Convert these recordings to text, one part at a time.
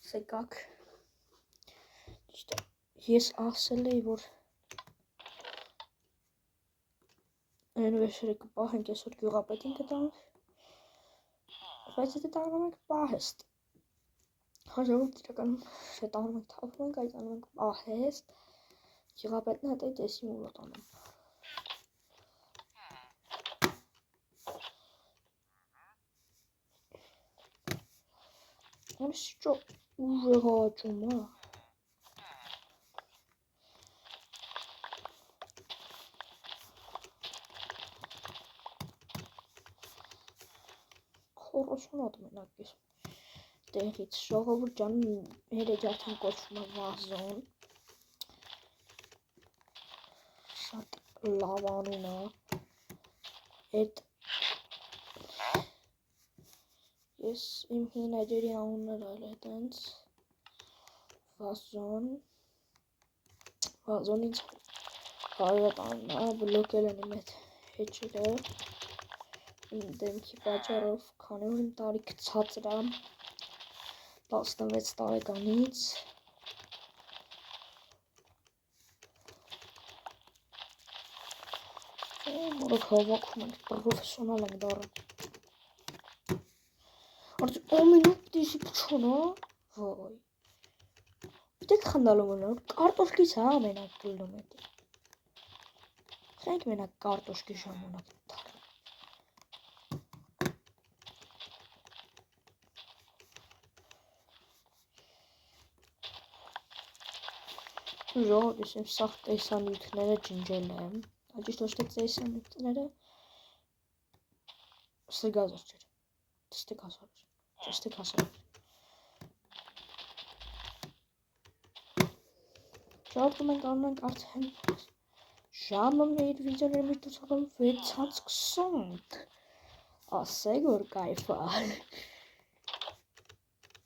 Սեկակ ես ասել էի, որ այն վերջերը կպահենք, այսօր գյուղապետին կտանք, բայց եթե տանում ենք պահեստ, հաջորդ իրականում հետ անում ենք թափում ենք, այդ անում ենք պահեստ, գյուղապետն հետ այդ էսի մուրոտ անում։ Այս ճո ուժեղ աճում է։ Խորոսուն ատ մենակ ես տեղից ժողովուրդ ջան հերեջ արդեն կոչվում է վազոն։ Շատ լավ անուն է։ Այդ ես իմ հին էջերի անուններ այլ է տենց վազոնից հարևատ անունն է, բլոկել են իմ այդ էջերը իմ դեմքի պատճառով, քանի որ իմ տարիքը ցածր է 16 տարեկանից մորոք հավաքում ենք, պրոֆեսիոնալ ենք դառնում Արդյոք ամենուր դիսի պչոն, վայ Դեք խնդալում են, կարտոշկից է ամենակ գլնում էդի Խենք մենակ կարտոշկի ժամանակ Ժողով ես իմ սաղ տեսանյութները ջնջել եմ Աջիշտ ոչ թե տեսանյութները Ստեգազոր չեր Ստեգազոր Ժողովում ենք անում ենք արդեն Ժամը մեր վիդեոների մեջ դուսակում 6:20 Ասեք որ կայֆ է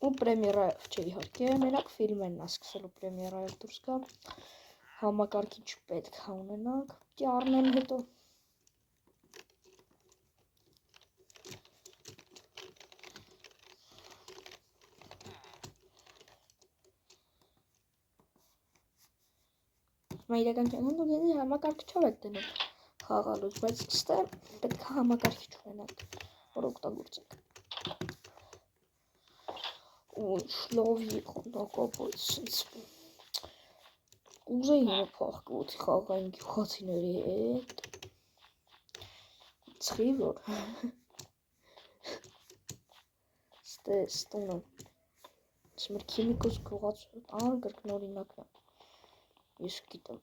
Ու պրեմիերայով չէ իհարկե, մենակ ֆիլմերն է սկսելու պրեմիերայով դուրս գա Համակարգիչ պետք է ունենանք, պիտի առնեմ հետո Իրական կյանքում դուք ինձ համակարգիչով եք դնում խաղալուց, բայց ստե պետք է համակարգիչ ունենանք, որ օգտագործենք Ու շլովի խոնդակապոց սենց Ուզեի հիմա փախկոթի խաղային գյուղացիների հետ Ցխի որ Ստե ստունը Մեր քիմիկոս գյուղացու կրկնօրինակն է Ես գիտեմ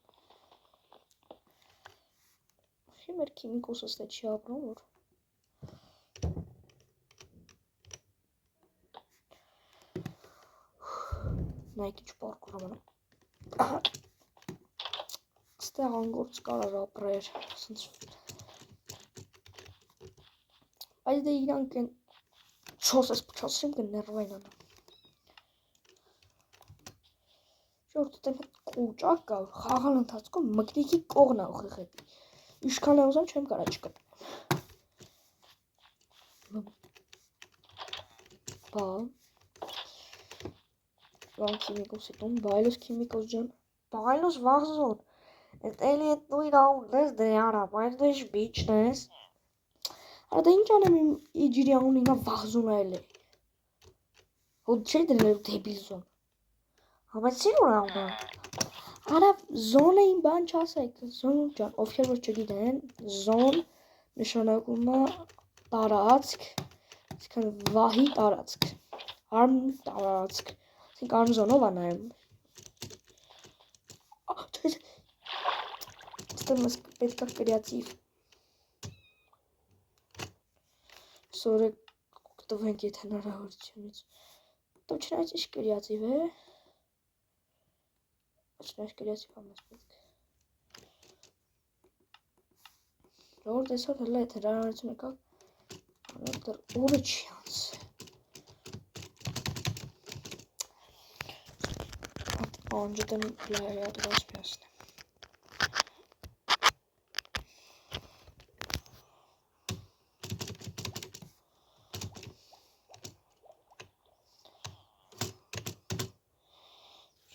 Մեր քիմիկոսը ստե չի ապրում որ Նայք ինչ պարկ ուրամանը Ստեղ անգործ կարար ապրեր Բայց դե իրանք են 4-ս պչասրիմ կներվային անա Ժորդ դեմ հետ կուճակ կա խաղալ ընթացքում մկնիքի կողն է ուխեղետի Իշքան է ուզեմ չեմ կարա չկն Բա Բան քիմիկոս ետում, բայլոս քիմիկոս ջան Բայլոս վաղզոն Էտ էլի էտ նույն անուն ես դե արա, բայց դե շբիչն ես Արա դա ինչ անեմ իմ իջիրի անուն հիմա վաղզոն այլ է Հոդ չէ դրելու դեբիլ զոն Համեց սիրուր անունը Արա զոն է իմ բան չասեք, զոն ջան, ովքեր որ չգիտեն, զոն նշանակում է տարածք, այսինքն վահի տարածք, արմ տարածք, այսինքն արմ զոնով է նայում Ստեմ ես պետք է կրյացիվ Սորը կտվենք ետ հնարավորությունից Տո չնայց ինչ կրյացիվ է Չնայց կրյացիվ ամես պետք Ժողորդ այսօր հլա էտ հրարարությունը կա Անոր դր օրը չի անց Անջտեմ լայրի ատված միասն է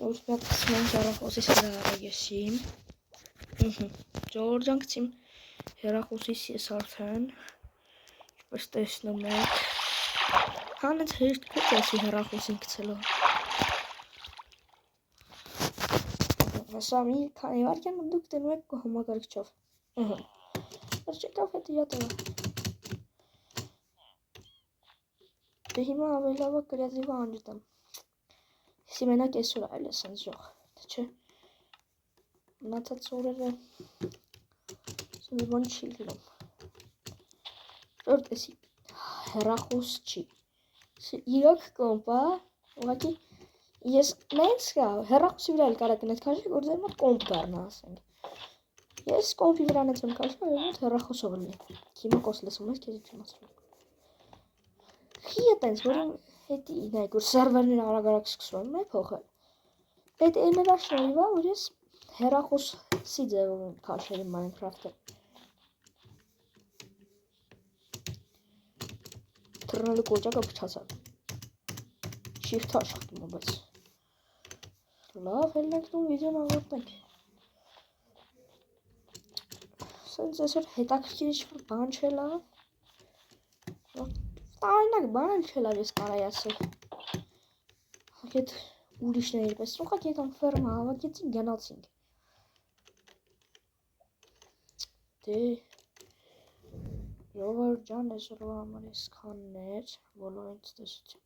Ուրս մի հատ գցում ենք հեռախոսիս վրա արագեսին։ Ժողովուրդ ջան, գցիմ հեռախոսիս ես արդեն։ Ինչպես տեսնում եք։ Հանեց հեշտ քիչ էսի հեռախոսին գցելով։ Հեսա մի քանի վայրկյան դուք դնում եք համակարգչով։ Չեկավ հետո յատը։ Դե հիմա ավելի լավ է կրեատիվը անջտեմ։ Հեսի մենակ այսօր այլ է սենց ժող, թե չէ։ Մնացած օրերը սենց բան չի լինում։ Ժորդ էսի հեռախոս չի։ Իրոք կոմպ, ուղղակի ես նենց կա, հեռախոսի վրա էլ կարա կնետ քաշեք, որ ձեր մոտ կոմպ դառնա, ասենք։ Ես կոմպի վրա նենց եմ քաշում, որ մոտ հեռախոսով լինի։ Հիմա կոս լսում ես, քեզ չեմ ասում։ Խի է տենց, որ իմ հետի նայք, որ սերվերները արագ սկսում եմ փոխել։ Այդ էլերա շնորհիվ է, որ ես հեռախոսի ձևով եմ քաշել Minecraft-ը։ Թռնելու կոճակը փչացավ։ Shift-ը աշխատում է, բայց լավ, հենց դու վիդեոն ավարտենք։ Սենց այսօր հետաքրքիր ինչ-որ բան չէ լավ։ Տարօրինակ բան էլ չէ լավ, ես կարայի ասել։ Այդ ուրիշների պես ուղղակի եկան ֆերմա, հավաքեցին, գնացինք։ Դե ժողովուրդ ջան, այսօրվա համար այսքանն էր, բոլորին ցտեսություն։